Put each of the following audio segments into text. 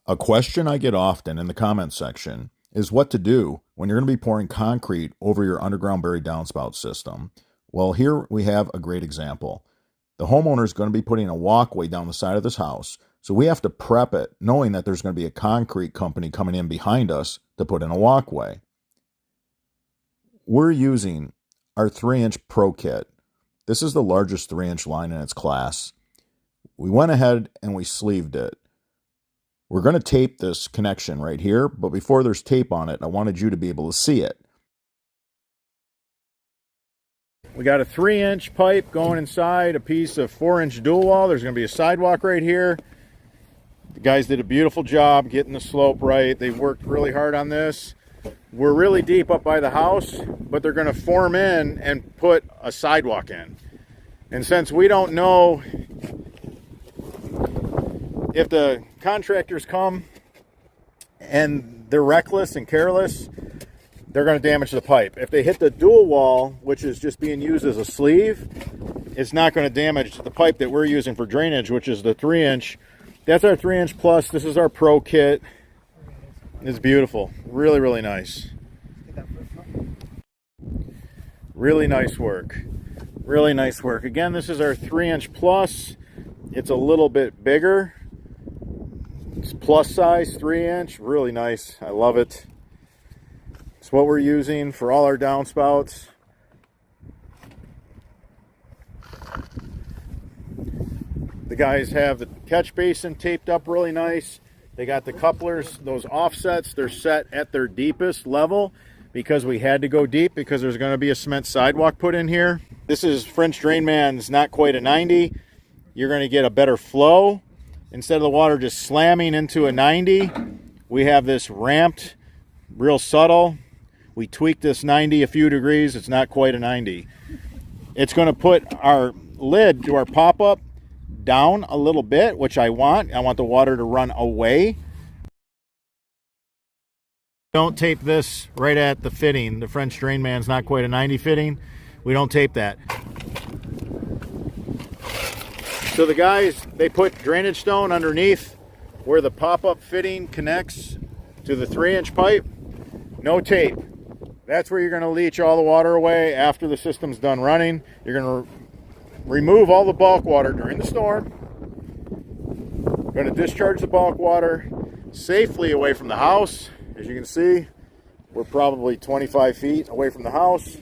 A question I get often in the comments section is what to do when you're going to be pouring concrete over your underground buried downspout system. Well, here we have a great example. The homeowner is going to be putting a walkway down the side of this house, so we have to prep it knowing that there's going to be a concrete company coming in behind us to put in a walkway. We're using our 3-inch Pro Kit. This is the largest 3-inch line in its class. We went ahead and we sleeved it. We're going to tape this connection right here, but before there's tape on it, I wanted you to be able to see it. We got a 3-inch pipe going inside a piece of 4-inch dual wall. There's going to be a sidewalk right here. The guys did a beautiful job getting the slope right. They worked really hard on this. We're really deep up by the house, but they're going to form in and put a sidewalk in. And since we don't know if the contractors come and they're reckless and careless, they're going to damage the pipe. If they hit the dual wall, which is just being used as a sleeve, it's not going to damage the pipe that we're using for drainage, which is the 3-inch. That's our 3-inch plus. This is our Pro Kit. It's beautiful. Really, really nice. Really nice work. Really nice work. Again, this is our 3-inch plus. It's a little bit bigger. It's plus size 3-inch. Really nice. I love it. It's what we're using for all our downspouts. The guys have the catch basin taped up really nice. They got the couplers, those offsets, they're set at their deepest level because we had to go deep because there's going to be a cement sidewalk put in here. This is French Drain Man's not quite a 90. You're going to get a better flow. Instead of the water just slamming into a 90, we have this ramped, real subtle. We tweaked this 90 a few degrees. It's not quite a 90. It's going to put our lid to our pop-up down a little bit, which I want. I want the water to run away. Don't tape this right at the fitting. The French Drain Man's not quite a 90 fitting. We don't tape that. So the guys, they put drainage stone underneath where the pop-up fitting connects to the 3-inch pipe. No tape. That's where you're going to leach all the water away after the system's done running. You're going to remove all the bulk water during the storm. We're going to discharge the bulk water safely away from the house. As you can see, we're probably 25 feet away from the house.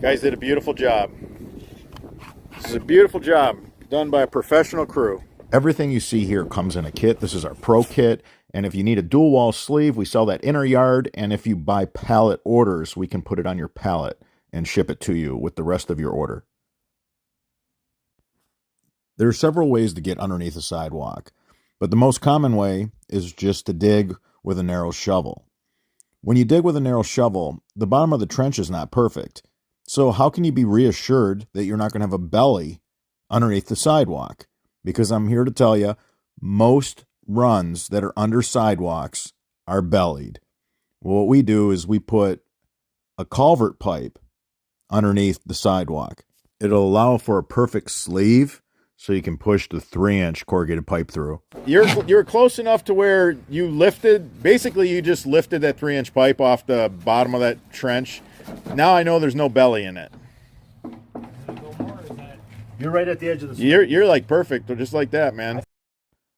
Guys did a beautiful job. This is a beautiful job done by a professional crew. Everything you see here comes in a kit. This is our Pro Kit. And if you need a dual wall sleeve, we sell that in our yard. And if you buy pallet orders, we can put it on your pallet and ship it to you with the rest of your order. There are several ways to get underneath a sidewalk, but the most common way is just to dig with a narrow shovel. When you dig with a narrow shovel, the bottom of the trench is not perfect. So how can you be reassured that you're not going to have a belly underneath the sidewalk? Because I'm here to tell you, most runs that are under sidewalks are bellied. Well, what we do is we put a culvert pipe underneath the sidewalk. It'll allow for a perfect sleeve so you can push the 3-inch corrugated pipe through. You're close enough to where you lifted, basically you just lifted that 3-inch pipe off the bottom of that trench. Now I know there's no belly in it. You're right at the edge of the You're like perfect, just like that, man.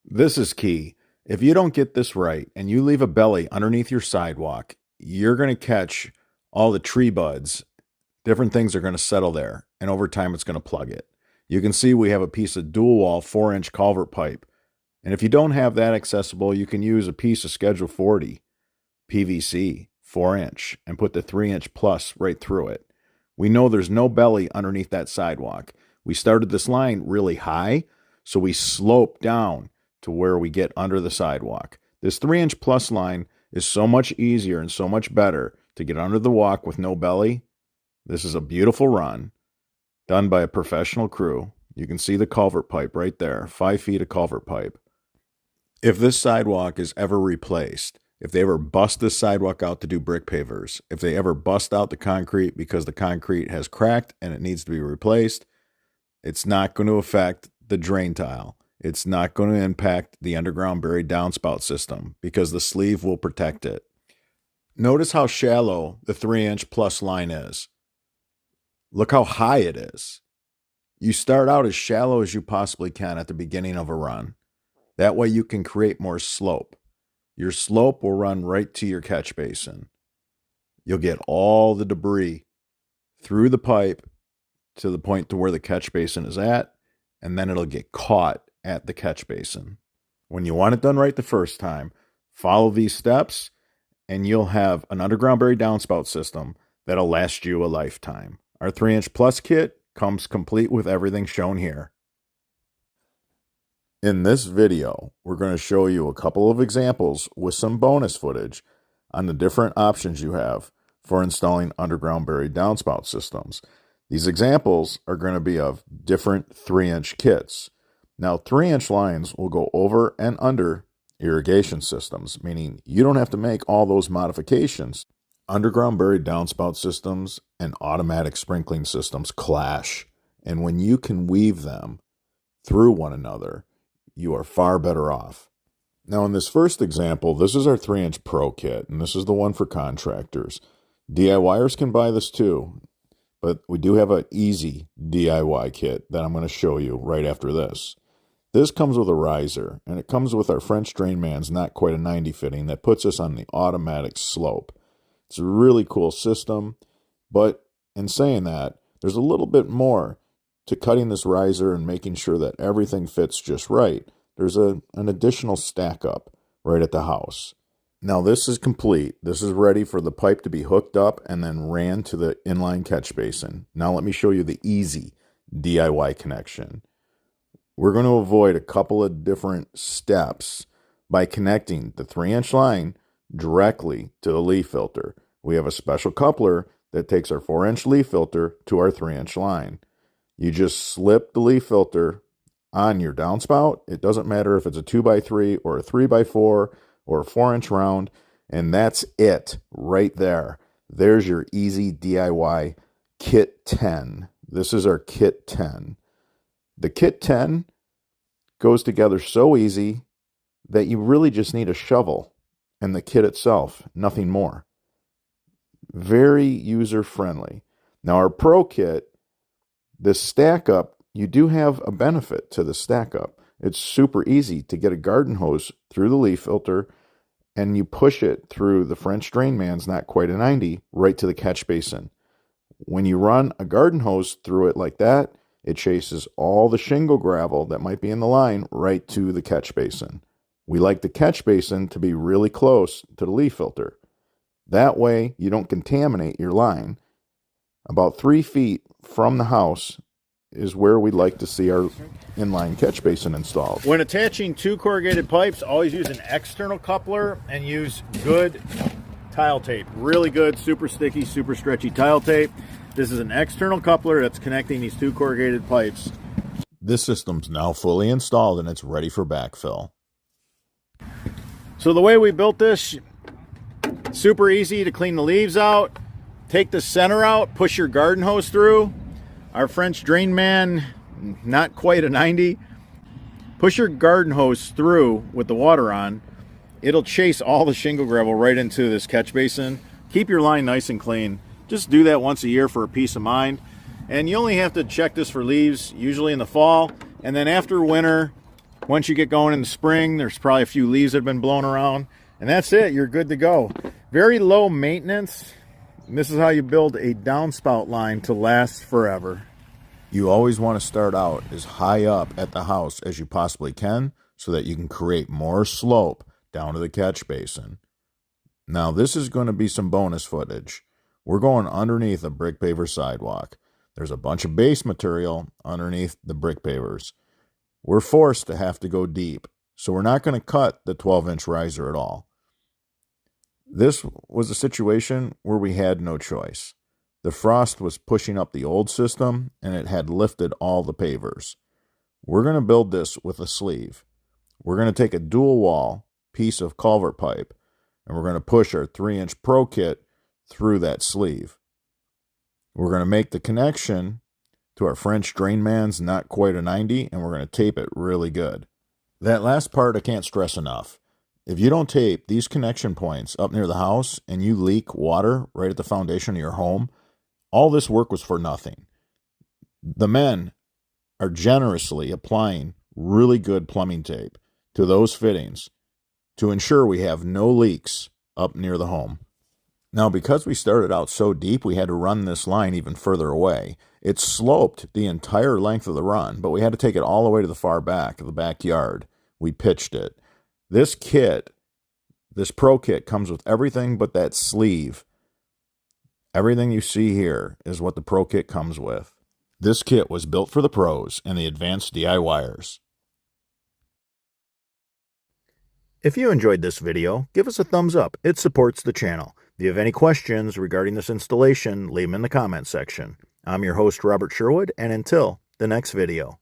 This is key. If you don't get this right and you leave a belly underneath your sidewalk, you're going to catch all the tree buds. Different things are going to settle there, and over time it's going to plug it. You can see we have a piece of dual wall 4-inch culvert pipe. And if you don't have that accessible, you can use a piece of Schedule 40 PVC 4-inch and put the 3-inch plus right through it. We know there's no belly underneath that sidewalk. We started this line really high, so we slope down to where we get under the sidewalk. This 3-inch plus line is so much easier and so much better to get under the walk with no belly. This is a beautiful run done by a professional crew. You can see the culvert pipe right there, 5 feet of culvert pipe. If this sidewalk is ever replaced, if they ever bust this sidewalk out to do brick pavers, if they ever bust out the concrete because the concrete has cracked and it needs to be replaced, it's not going to affect the drain tile. It's not going to impact the underground buried downspout system because the sleeve will protect it. Notice how shallow the 3-inch plus line is. Look how high it is. You start out as shallow as you possibly can at the beginning of a run. That way you can create more slope. Your slope will run right to your catch basin. You'll get all the debris through the pipe to the point to where the catch basin is at, and then it'll get caught at the catch basin. When you want it done right the first time, follow these steps, and you'll have an underground buried downspout system that'll last you a lifetime. Our 3-inch plus kit comes complete with everything shown here. In this video, we're going to show you a couple of examples with some bonus footage on the different options you have for installing underground buried downspout systems. These examples are going to be of different 3-inch kits. Now, 3-inch lines will go over and under irrigation systems, meaning you don't have to make all those modifications. Underground buried downspout systems and automatic sprinkling systems clash, and when you can weave them through one another, you are far better off. Now, in this first example, this is our 3-inch Pro kit, and this is the one for contractors. DIYers can buy this too, but we do have an easy DIY kit that I'm going to show you right after this. This comes with a riser, and it comes with our French Drain Man's Not Quite a 90 fitting that puts us on the automatic slope. It's a really cool system, but in saying that, there's a little bit more to cutting this riser and making sure that everything fits just right. There's an additional stack up right at the house. Now this is complete. This is ready for the pipe to be hooked up and then ran to the inline catch basin. Now let me show you the easy DIY connection. We're going to avoid a couple of different steps by connecting the 3-inch line directly to the leaf filter. We have a special coupler that takes our 4-inch leaf filter to our 3-inch line. You just slip the leaf filter on your downspout. It doesn't matter if it's a 2x3 or a 3x4 or a 4-inch round, and that's it right there. There's your easy DIY Kit 10. This is our Kit 10. The Kit 10 goes together so easy that you really just need a shovel and the kit itself, nothing more. Very user-friendly. Now our Pro kit, this stack up, you do have a benefit to the stack up. It's super easy to get a garden hose through the leaf filter and you push it through the French Drain Man's Not Quite a 90 right to the catch basin. When you run a garden hose through it like that, it chases all the shingle gravel that might be in the line right to the catch basin. We like the catch basin to be really close to the leaf filter. That way you don't contaminate your line. About 3 feet from the house is where we'd like to see our inline catch basin installed. When attaching 2 corrugated pipes, always use an external coupler and use good tile tape. Really good, super sticky, super stretchy tile tape. This is an external coupler that's connecting these 2 corrugated pipes. This system's now fully installed and it's ready for backfill. So the way we built this, super easy to clean the leaves out. Take the center out, push your garden hose through. Our French Drain Man, Not Quite a 90. Push your garden hose through with the water on. It'll chase all the shingle gravel right into this catch basin. Keep your line nice and clean. Just do that once a year for a peace of mind. And you only have to check this for leaves, usually in the fall. And then after winter, once you get going in the spring, there's probably a few leaves that have been blown around. And that's it, you're good to go. Very low maintenance. And this is how you build a downspout line to last forever. You always want to start out as high up at the house as you possibly can so that you can create more slope down to the catch basin. Now this is going to be some bonus footage. We're going underneath a brick paver sidewalk. There's a bunch of base material underneath the brick pavers. We're forced to have to go deep, so we're not going to cut the 12-inch riser at all. This was a situation where we had no choice. The frost was pushing up the old system, and it had lifted all the pavers. We're going to build this with a sleeve. We're going to take a dual wall piece of culvert pipe, and we're going to push our 3-inch Pro kit through that sleeve. We're going to make the connection to our French Drain Man's Not Quite a 90, and we're going to tape it really good. That last part I can't stress enough. If you don't tape these connection points up near the house and you leak water right at the foundation of your home, all this work was for nothing. The men are generously applying really good plumbing tape to those fittings to ensure we have no leaks up near the home. Now, because we started out so deep, we had to run this line even further away. It sloped the entire length of the run, but we had to take it all the way to the far back of the backyard. We pitched it. This kit, this Pro Kit, comes with everything but that sleeve. Everything you see here is what the Pro Kit comes with. This kit was built for the pros and the advanced DIYers. If you enjoyed this video, give us a thumbs up. It supports the channel. If you have any questions regarding this installation, leave them in the comment section. I'm your host, Robert Sherwood, and until the next video.